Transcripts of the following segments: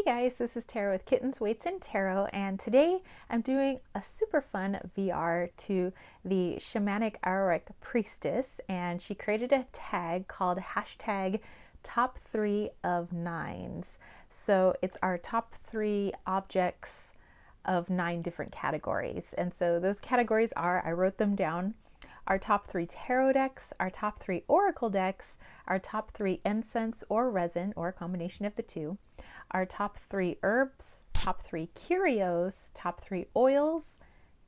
Guys, this is Tarot with Kittens, Weights, and Tarot, and today I'm doing a super fun VR to the Shamanic Arawak Priestess, and she created a tag called hashtag top 3 of 9s. So it's our top 3 objects of 9 different categories. And so those categories are, I wrote them down, our top 3 tarot decks, our top 3 oracle decks, our top 3 incense or resin or a combination of the two, our top 3 herbs, top 3 curios, top 3 oils,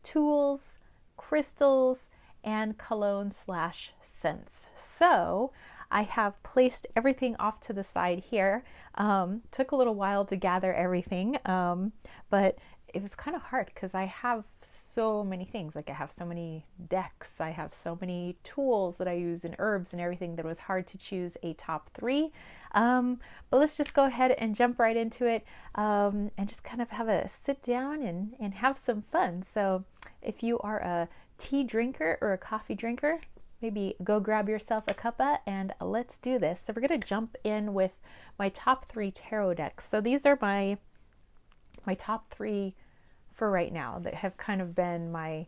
tools, crystals, and cologne slash scents. So I have placed everything off to the side here. Took a little while to gather everything, but it was kind of hard because I have so many things. Like I have so many decks, I have so many tools that I use and herbs and everything that it was hard to choose a top 3. But let's just go ahead and jump right into it, and just kind of have a sit down and have some fun. So if you are a tea drinker or a coffee drinker, maybe go grab yourself a cuppa and let's do this. So we're going to jump in with my top 3 tarot decks. So these are my top 3 for right now that have kind of been my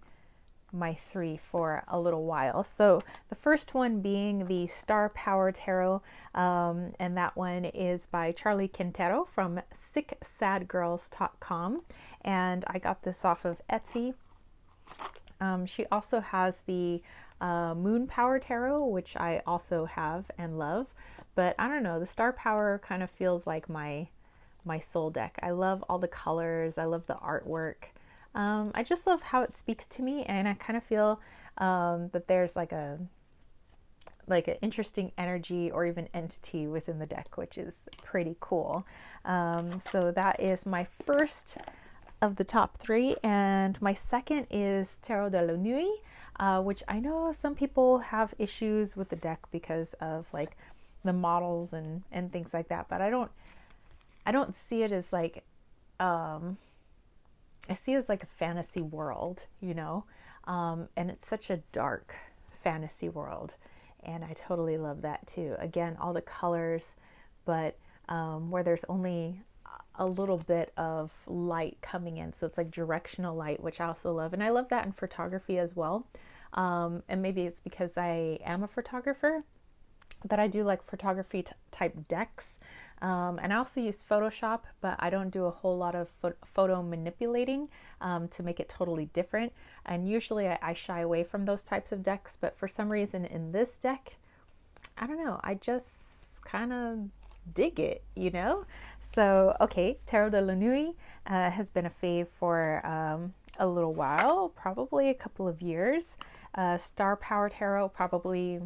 3 for a little while. So the first one being the Star Power Tarot, and that one is by Charlie Quintero from sicksadgirls.com, and I got this off of Etsy. She also has the Moon Power Tarot, which I also have and love, but I don't know, the Star Power kind of feels like my soul deck. I love all the colors, I love the artwork. I just love how it speaks to me, and I kind of feel that there's like an interesting energy or even entity within the deck, which is pretty cool. So that is my first of the top 3, and my second is Tarot de la Nuit, which I know some people have issues with the deck because of like the models and things like that, but I don't see it as like, I see it as like a fantasy world, you know, and it's such a dark fantasy world, and I totally love that too. Again, all the colors, but where there's only a little bit of light coming in, so it's like directional light, which I also love, and I love that in photography as well. And maybe it's because I am a photographer that I do like photography type decks. And I also use Photoshop, but I don't do a whole lot of photo manipulating to make it totally different. And usually I shy away from those types of decks, but for some reason in this deck, I don't know, I just kind of dig it, you know? So, okay, Tarot de la Nuit has been a fave for a little while, probably a couple of years. Star Power Tarot, probably,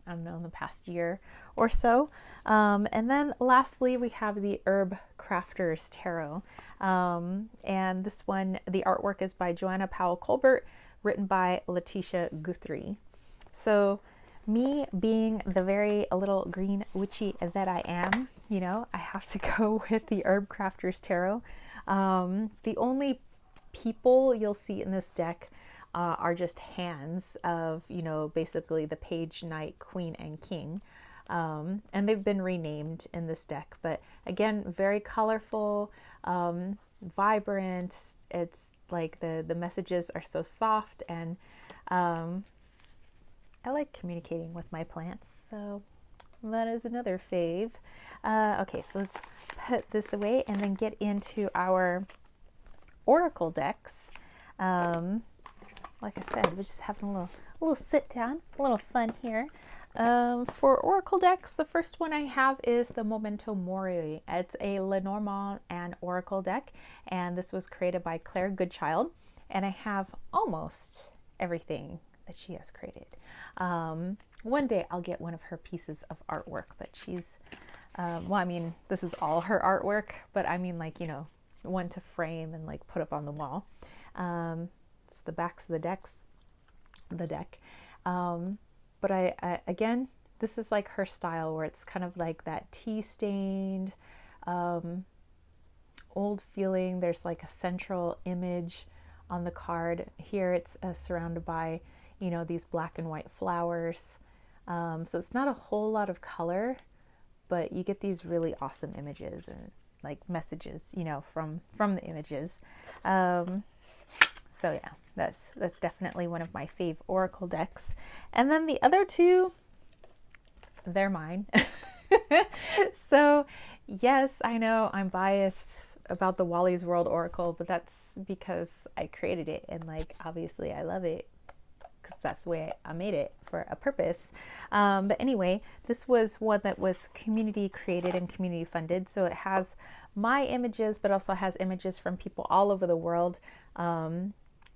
I don't know, in the past year or so. And then lastly, we have the Herb Crafters Tarot. And this one, the artwork is by Joanna Powell Colbert, written by Letitia Guthrie. So me being the very little green witchy that I am, you know, I have to go with the Herb Crafters Tarot. The only people you'll see in this deck are just hands of, you know, basically the page, knight, queen, and king. And they've been renamed in this deck, but again, very colorful, vibrant. It's like the messages are so soft, and I like communicating with my plants, so that is another fave. Okay, so let's put this away and then get into our oracle decks. Like I said, we're just having a little sit down, a little fun here. For oracle decks, the first one I have is the Memento Mori. It's a Lenormand and oracle deck, and this was created by Claire Goodchild, and I have almost everything that she has created. One day I'll get one of her pieces of artwork, but she's, well, I mean, this is all her artwork, but I mean, like, you know, one to frame and like put up on the wall. It's the backs of the deck. But I again, this is like her style, where it's kind of like that tea stained, old feeling. There's like a central image on the card. Here it's surrounded by, you know, these black and white flowers. So it's not a whole lot of color, but you get these really awesome images and like messages, you know, from the images. So yeah, that's definitely one of my fave oracle decks. And then the other two, they're mine. So yes, I know I'm biased about the Wally's World Oracle, but that's because I created it, and like obviously I love it because that's the way I made it for a purpose. But anyway, this was one that was community created and community funded, so it has my images, but also has images from people all over the world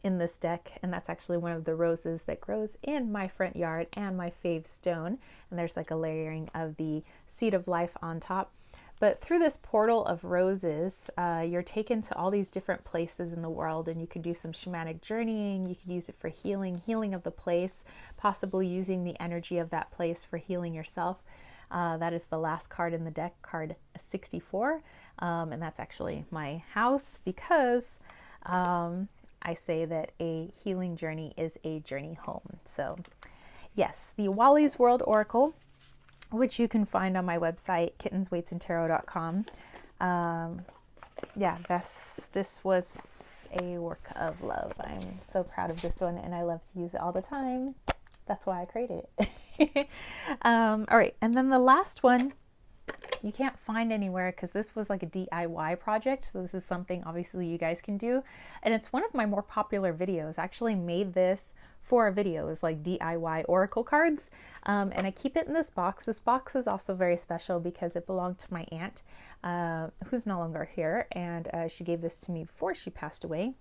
in this deck. And that's actually one of the roses that grows in my front yard and my fave stone. And there's like a layering of the seed of life on top. But through this portal of roses, you're taken to all these different places in the world, and you can do some shamanic journeying. You can use it for healing of the place, possibly using the energy of that place for healing yourself. That is the last card in the deck, card 64. And that's actually my house, because I say that a healing journey is a journey home. So yes, the Wally's World Oracle, which you can find on my website, kittenswaitsandtarot.com. Yeah, this was a work of love. I'm so proud of this one, and I love to use it all the time. That's why I created it. All right, and then the last one you can't find anywhere because this was like a DIY project. So this is something obviously you guys can do. And it's one of my more popular videos. I actually made this for a video. It was like DIY oracle cards. And I keep it in this box. This box is also very special because it belonged to my aunt, who's no longer here. And she gave this to me before she passed away.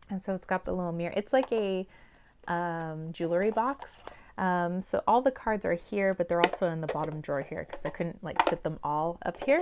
And so it's got the little mirror. It's like a jewelry box. So all the cards are here, but they're also in the bottom drawer here because I couldn't like fit them all up here.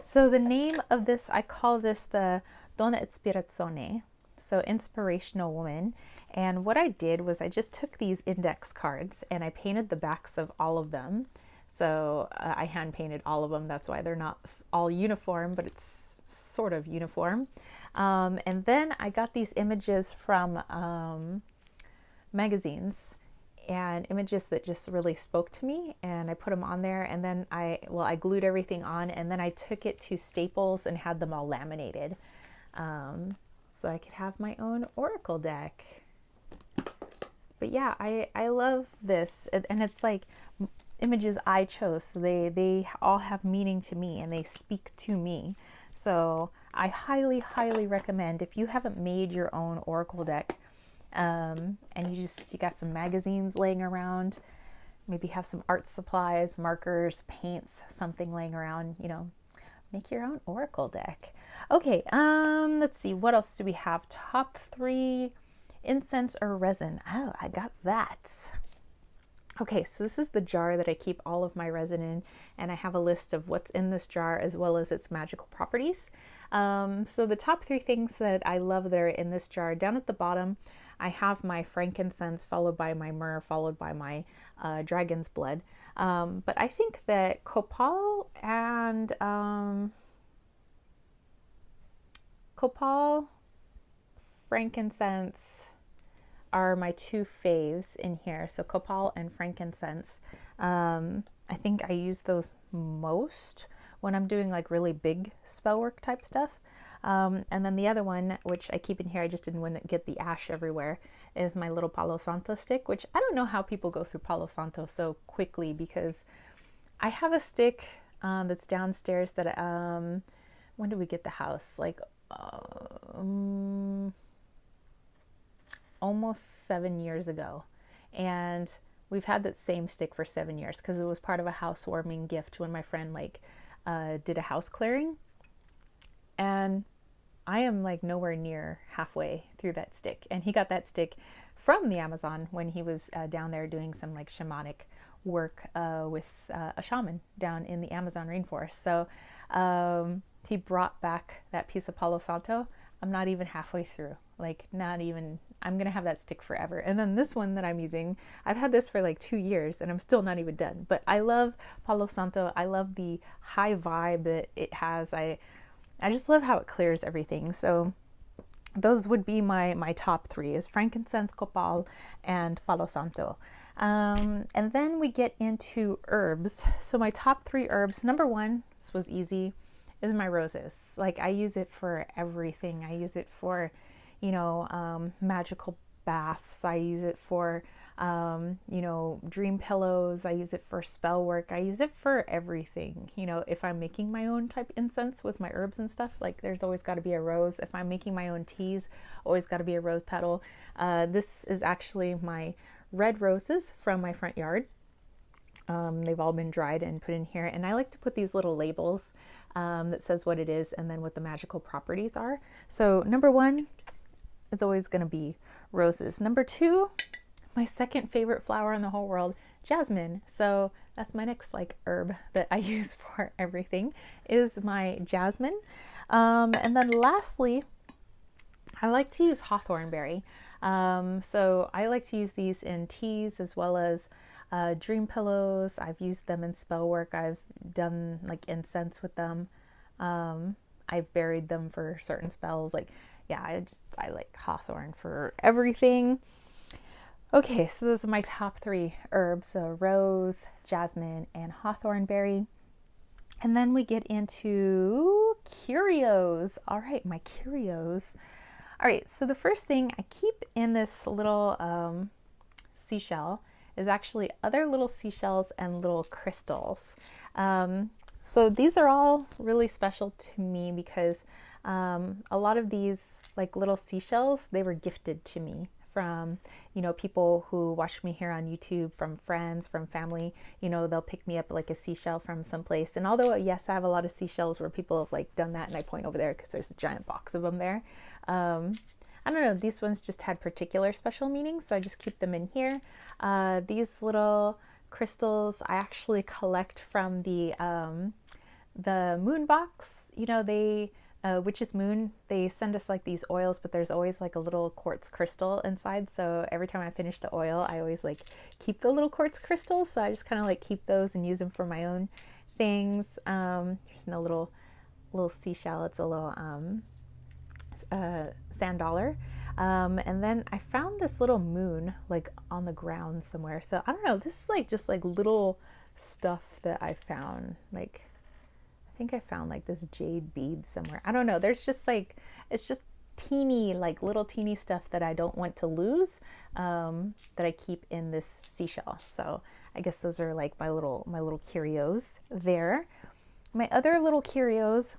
So the name of this, I call this the Donna Ispirazione, so inspirational woman. And what I did was I just took these index cards and I painted the backs of all of them. So I hand painted all of them. That's why they're not all uniform, but it's sort of uniform. And then I got these images from magazines, and images that just really spoke to me, and I put them on there. And then I glued everything on, and then I took it to Staples and had them all laminated, so I could have my own oracle deck. But yeah, I love this, and it's like images I chose, so they all have meaning to me and they speak to me. So I highly recommend, if you haven't made your own oracle deck, and you got some magazines laying around, maybe have some art supplies, markers, paints, something laying around, you know, make your own oracle deck. Okay, let's see, what else do we have? Top 3, incense or resin. Oh, I got that. Okay, so this is the jar that I keep all of my resin in, and I have a list of what's in this jar as well as its magical properties. So the top 3 things that I love that are in this jar, down at the bottom, I have my frankincense, followed by my myrrh, followed by my dragon's blood. But I think that copal and frankincense are my 2 faves in here. So copal and frankincense. I think I use those most when I'm doing like really big spell work type stuff. And then the other one, which I keep in here, I just didn't want to get the ash everywhere, is my little Palo Santo stick, which I don't know how people go through Palo Santo so quickly, because I have a stick that's downstairs that, when did we get the house? Like almost 7 years ago. And we've had that same stick for 7 years because it was part of a housewarming gift when my friend like did a house clearing. And I am like nowhere near halfway through that stick. And he got that stick from the Amazon when he was down there doing some like shamanic work with a shaman down in the Amazon rainforest. So he brought back that piece of Palo Santo. I'm not even halfway through, like not even, I'm gonna have that stick forever. And then this one that I'm using, I've had this for like 2 years and I'm still not even done. But I love Palo Santo. I love the high vibe that it has. I just love how it clears everything. So those would be my top 3, is frankincense, copal, and Palo Santo. And then we get into herbs. So my top 3 herbs, number 1, this was easy, is my roses. Like I use it for everything. I use it for, magical baths. I use it for, dream pillows. I use it for spell work. I use it for everything. If I'm making my own type incense with my herbs and stuff, like there's always got to be a rose. If I'm making my own teas, always got to be a rose petal. This is actually my red roses from my front yard. They've all been dried and put in here, and I like to put these little labels that says what it is and then what the magical properties are. So number 1 is always going to be roses. Number 2, my second favorite flower in the whole world, jasmine. So that's my next herb that I use for everything, is my jasmine. And then lastly, I like to use hawthorn berry. So I like to use these in teas as well as dream pillows. I've used them in spell work. I've done incense with them. I've buried them for certain spells. I like hawthorn for everything. Okay, so those are my top 3 herbs: so rose, jasmine, and hawthorn berry. And then we get into curios. All right, my curios. All right, so the first thing I keep in this little seashell is actually other little seashells and little crystals. So these are all really special to me because a lot of these little seashells, they were gifted to me from people who watch me here on YouTube, from friends, from family. They'll pick me up a seashell from someplace. And although yes, I have a lot of seashells where people have done that, and I point over there because there's a giant box of them there. I don't know, these ones just had particular special meanings, so I just keep them in here. These little crystals I actually collect from the moon box. They Witch's Moon, they send us these oils, but there's always a little quartz crystal inside. So every time I finish the oil, I always keep the little quartz crystals. So I just kind of keep those and use them for my own things. Here's a little seashell. It's a little sand dollar. And then I found this little moon on the ground somewhere. So I don't know, this is just little stuff that I found. I think I found this jade bead somewhere. I don't know. There's just it's just teeny, little teeny stuff that I don't want to lose, that I keep in this seashell. So I guess those are my little curios there. My other little curios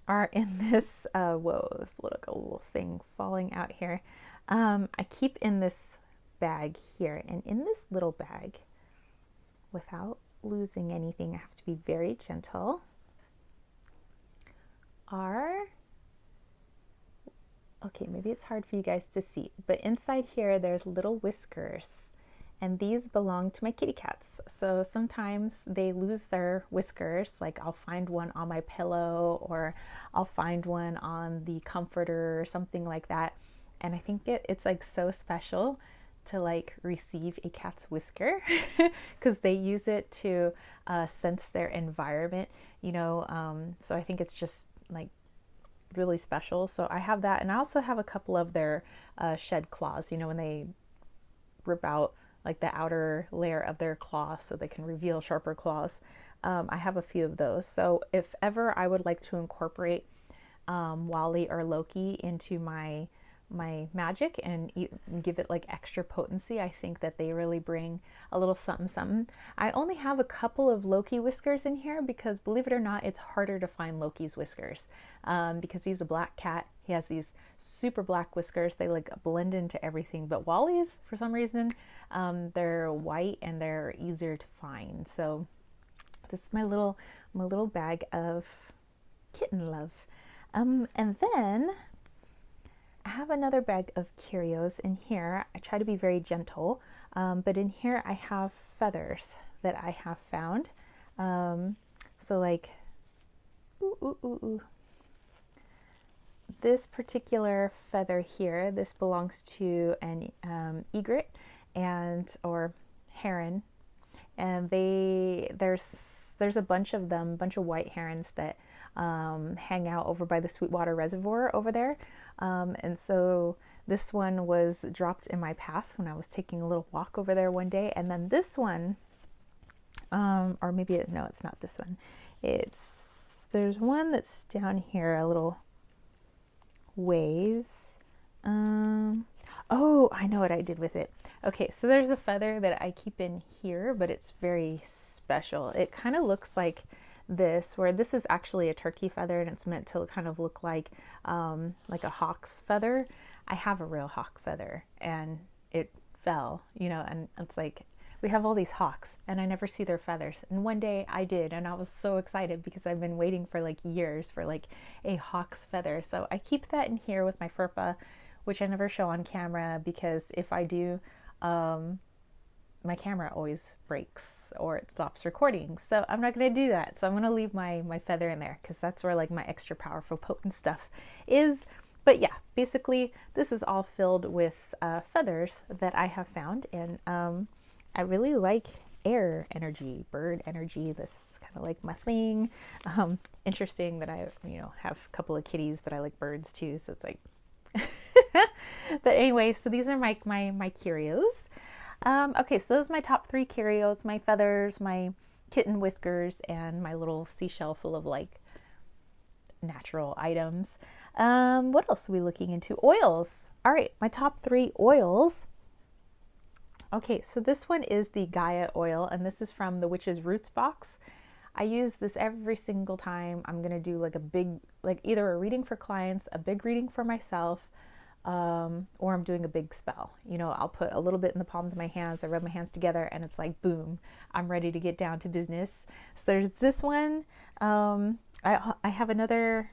are in this, whoa, this little thing falling out here. I keep in this bag here, and in this little bag, without losing anything, I have to be very gentle, okay, maybe it's hard for you guys to see, but inside here there's little whiskers, and these belong to my kitty cats. So sometimes they lose their whiskers, I'll find one on my pillow, or I'll find one on the comforter or something like that, and I think it's so special to receive a cat's whisker because they use it to sense their environment, so I think it's just really special. So I have that, and I also have a couple of their shed claws, when they rip out the outer layer of their claw so they can reveal sharper claws. I have a few of those. So if ever I would like to incorporate Wali or Loki into my magic and give it extra potency, I think that they really bring a little something something. I only have a couple of Loki whiskers in here because, believe it or not, it's harder to find Loki's whiskers, because he's a black cat. He has these super black whiskers. They blend into everything, but Wally's, for some reason, they're white and they're easier to find. So this is my little bag of kitten love. And then I have another bag of curios in here. I try to be very gentle, but in here I have feathers that I have found. This particular feather here, this belongs to an egret or heron, and there's a bunch of them, bunch of white herons that hang out over by the Sweetwater Reservoir over there. And so this one was dropped in my path when I was taking a little walk over there one day. And then this one, or maybe, no, it's not this one. There's one that's down here a little ways. Oh, I know what I did with it. Okay, so there's a feather that I keep in here, but it's very special. It kind of looks like this, where this is actually a turkey feather and it's meant to kind of look like a hawk's feather. I have a real hawk feather and it fell, you know, and it's like, we have all these hawks and I never see their feathers. And one day I did, and I was so excited because I've been waiting for like years for like a hawk's feather. So I keep that in here with my furpa, which I never show on camera because if I do, my camera always breaks or it stops recording. So I'm not going to do that. So I'm going to leave my feather in there because that's where like my extra powerful potent stuff is. But yeah, basically this is all filled with feathers that I have found. And I really like air energy, bird energy. This is kind of like my thing. Interesting that I, you know, have a couple of kitties, but I like birds too. So it's like, but anyway, so these are my curios. Okay, so those are my top 3 curios: my feathers, my kitten whiskers, and my little seashell full of like natural items. What else are we looking into? Oils. All right, my top 3 oils. Okay, so this one is the Gaia oil, and this is from the Witch's Roots box. I use this every single time I'm going to do like a big, like either a reading for clients, a big reading for myself, or I'm doing a big spell. You know, I'll put a little bit in the palms of my hands, I rub my hands together, and it's like, boom, I'm ready to get down to business. So there's this one. I have another,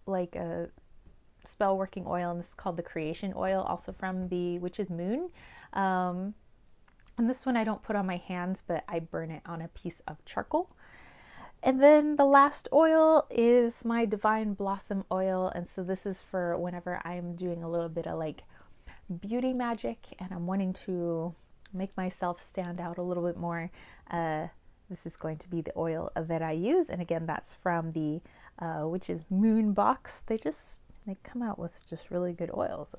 like a spell working oil, and this is called the Creation oil, also from the Witch's Moon. And this one I don't put on my hands, but I burn it on a piece of charcoal. And then the last oil is my Divine Blossom oil. And so this is for whenever I'm doing a little bit of like beauty magic and I'm wanting to make myself stand out a little bit more. This is going to be the oil that I use. And again, that's from the Witch's Moon box. They come out with just really good oils.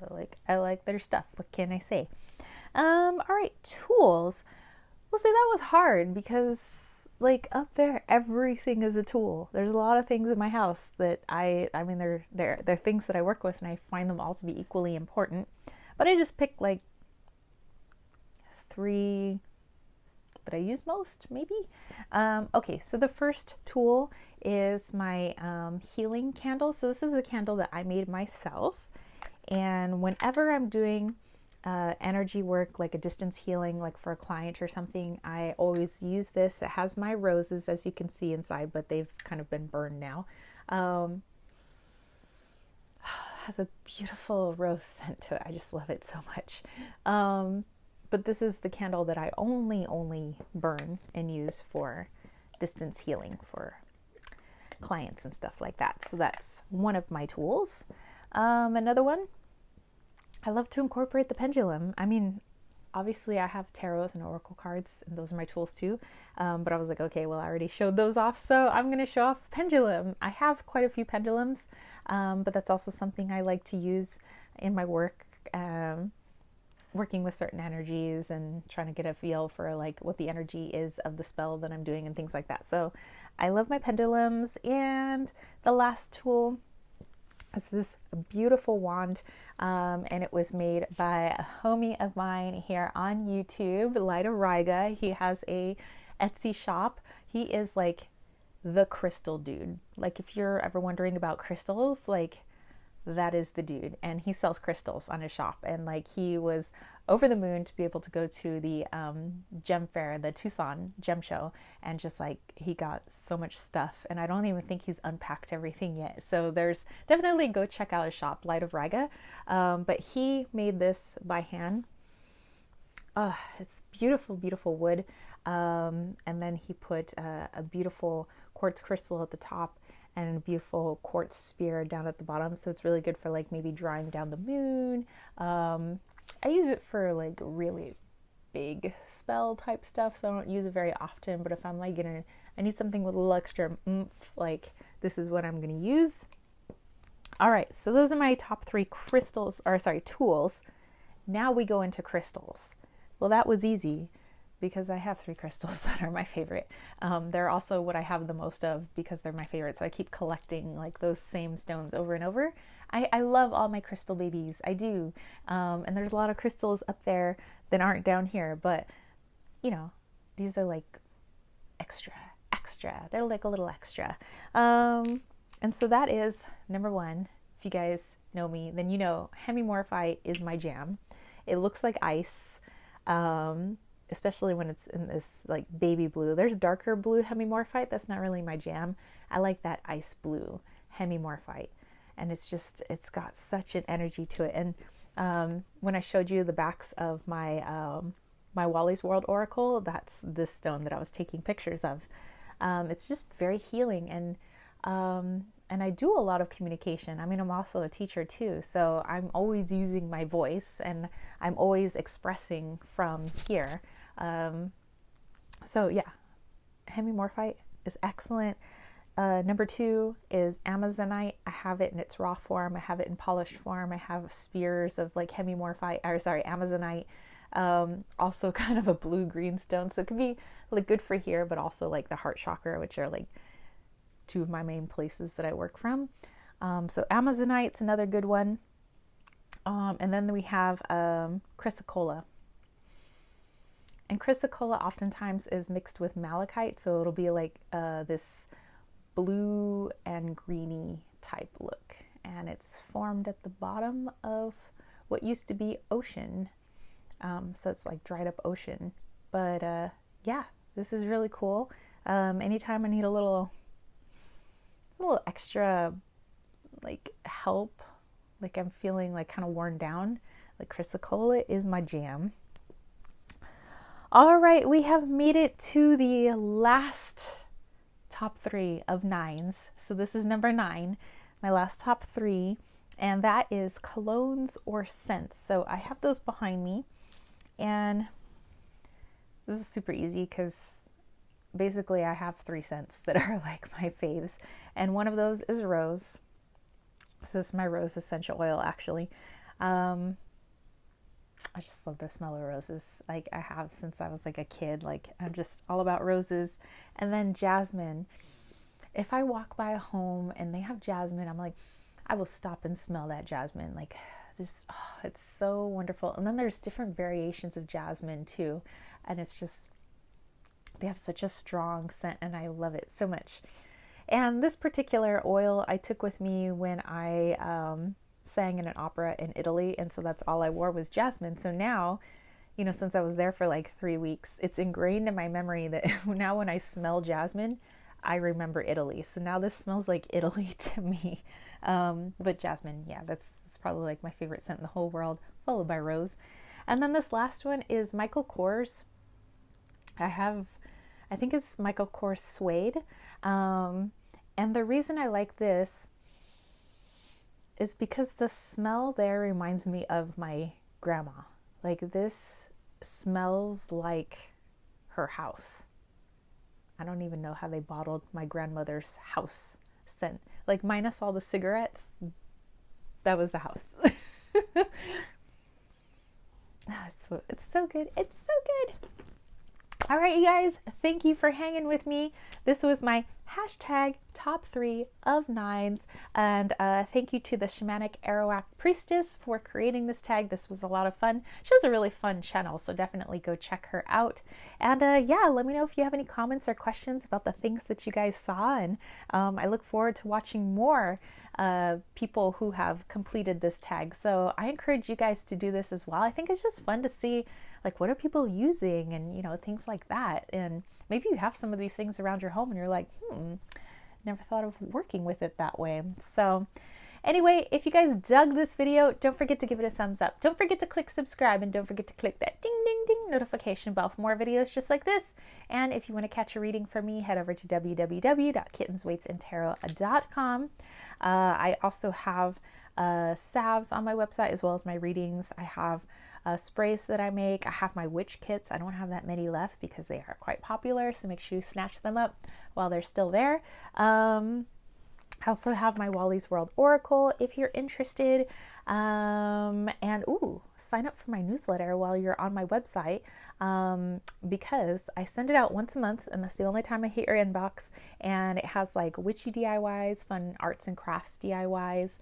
I like their stuff. What can I say? All right, tools. Well, see, that was hard because like up there, everything is a tool. There's a lot of things in my house that I mean, they're things that I work with and I find them all to be equally important. But I just picked like 3 that I use most, maybe. Okay, so the first tool is my healing candle. So this is a candle that I made myself. And whenever I'm doing energy work, like a distance healing, like for a client or something, I always use this. It has my roses, as you can see inside, but they've kind of been burned now. Has a beautiful rose scent to it. I just love it so much. But this is the candle that I only burn and use for distance healing for clients and stuff like that. So that's one of my tools. Another one, I love to incorporate the pendulum. I mean, obviously I have tarots and oracle cards, and those are my tools too. But I was like, okay, well, I already showed those off, so I'm going to show off a pendulum. I have quite a few pendulums, but that's also something I like to use in my work, working with certain energies and trying to get a feel for like what the energy is of the spell that I'm doing and things like that. So I love my pendulums. And the last tool is this beautiful wand, and it was made by a homie of mine here on YouTube, Light of Riga. He has a Etsy shop. He is like the crystal dude. Like if you're ever wondering about crystals, like that is the dude. And he sells crystals on his shop, and like he was over the moon to be able to go to the gem fair, the Tucson gem show, and just like he got so much stuff, and I don't even think he's unpacked everything yet. So there's definitely, go check out his shop, Light of Riga. But he made this by hand. It's beautiful wood, and then he put a beautiful quartz crystal at the top and a beautiful quartz spear down at the bottom. So it's really good for like maybe drawing down the moon. I use it for like really big spell type stuff, so I don't use it very often. But if I'm like I need something with a little extra oomph, like this is what I'm going to use. All right, so those are my top 3 crystals, or sorry, tools. Now we go into crystals. Well, that was easy because I have 3 crystals that are my favorite. They're also what I have the most of because they're my favorite. So I keep collecting like those same stones over and over. I love all my crystal babies. I do. And there's a lot of crystals up there that aren't down here, but you know, these are like extra. They're like a little extra. And so that is number 1. If you guys know me, then you know hemimorphite is my jam. It looks like ice, especially when it's in this like baby blue. There's darker blue hemimorphite. That's not really my jam. I like that ice blue hemimorphite. And it's got such an energy to it. And when I showed you the backs of my my Wally's World Oracle, that's this stone that I was taking pictures of. It's just very healing, and I do a lot of communication. I mean, I'm also a teacher too, so I'm always using my voice and I'm always expressing from here. So yeah, hemimorphite is excellent. Number 2 is Amazonite. I have it in its raw form. I have it in polished form. I have spears of like Amazonite. Also kind of a blue-green stone. So it could be like good for here, but also like the heart chakra, which are like 2 of my main places that I work from. So Amazonite's another good one. And then we have chrysocolla. And chrysocolla oftentimes is mixed with malachite, so it'll be like this blue and greeny type look. And it's formed at the bottom of what used to be ocean. So it's like dried up ocean. But yeah, this is really cool. Anytime I need a little extra like help, like I'm feeling like kind of worn down, like chrysocolla is my jam. All right, we have made it to the last top 3 of 9s. So this is number 9, my last top 3, and that is colognes or scents. So I have those behind me, and this is super easy because basically I have 3 scents that are like my faves, and one of those is rose. So this is my rose essential oil, actually. I just love the smell of roses. Like I have since I was like a kid. Like I'm just all about roses. And then jasmine. If I walk by a home and they have jasmine, I'm like, I will stop and smell that jasmine. Like this, oh, it's so wonderful. And then there's different variations of jasmine too. And it's just, they have such a strong scent and I love it so much. And this particular oil I took with me when I sang in an opera in Italy, and so that's all I wore was jasmine. So now, you know, since I was there for like 3 weeks, it's ingrained in my memory that now when I smell jasmine, I remember Italy. So now this smells like Italy to me. But jasmine, yeah, that's probably like my favorite scent in the whole world, followed by rose. And then this last one is Michael Kors. I think it's Michael Kors Suede. And the reason I like this is because the smell there reminds me of my grandma. Like this smells like her house. I don't even know how they bottled my grandmother's house scent. Like minus all the cigarettes, that was the house. It's so good. It's so good. All right, you guys, thank you for hanging with me. This was my hashtag top 3 of 9s. And thank you to the Shamanic Arawak Priestess for creating this tag. This was a lot of fun. She has a really fun channel, so definitely go check her out. And yeah, let me know if you have any comments or questions about the things that you guys saw. And I look forward to watching more people who have completed this tag. So I encourage you guys to do this as well. I think it's just fun to see like what are people using and you know things like that. And maybe you have some of these things around your home and you're like, never thought of working with it that way. So anyway, if you guys dug this video, don't forget to give it a thumbs up. Don't forget to click subscribe and don't forget to click that ding ding ding notification bell for more videos just like this. And if you want to catch a reading from me, head over to www.kittensweightsandtarot.com. I also have salves on my website as well as my readings. I have sprays that I make. I have my witch kits. I don't have that many left because they are quite popular, so make sure you snatch them up while they're still there. I also have my Wally's World Oracle if you're interested. And ooh, sign up for my newsletter while you're on my website, because I send it out once a month, and that's the only time I hit your inbox. And it has like witchy DIYs, fun arts and crafts DIYs,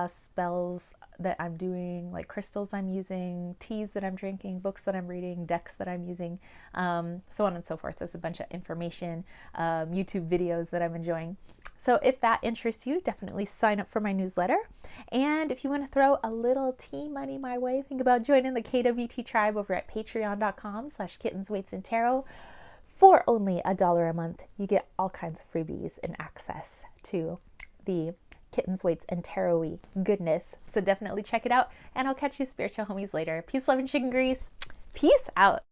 spells that I'm doing, like crystals I'm using, teas that I'm drinking, books that I'm reading, decks that I'm using, so on and so forth. There's a bunch of information, YouTube videos that I'm enjoying. So if that interests you, definitely sign up for my newsletter. And if you want to throw a little tea money my way, think about joining the KWT tribe over at patreon.com/kittens, weights, and tarot. For only $1 a month, you get all kinds of freebies and access to the Kittens, Weights, and Tarot-y goodness. So definitely check it out, and I'll catch you spiritual homies later. Peace, love, and chicken grease. Peace out.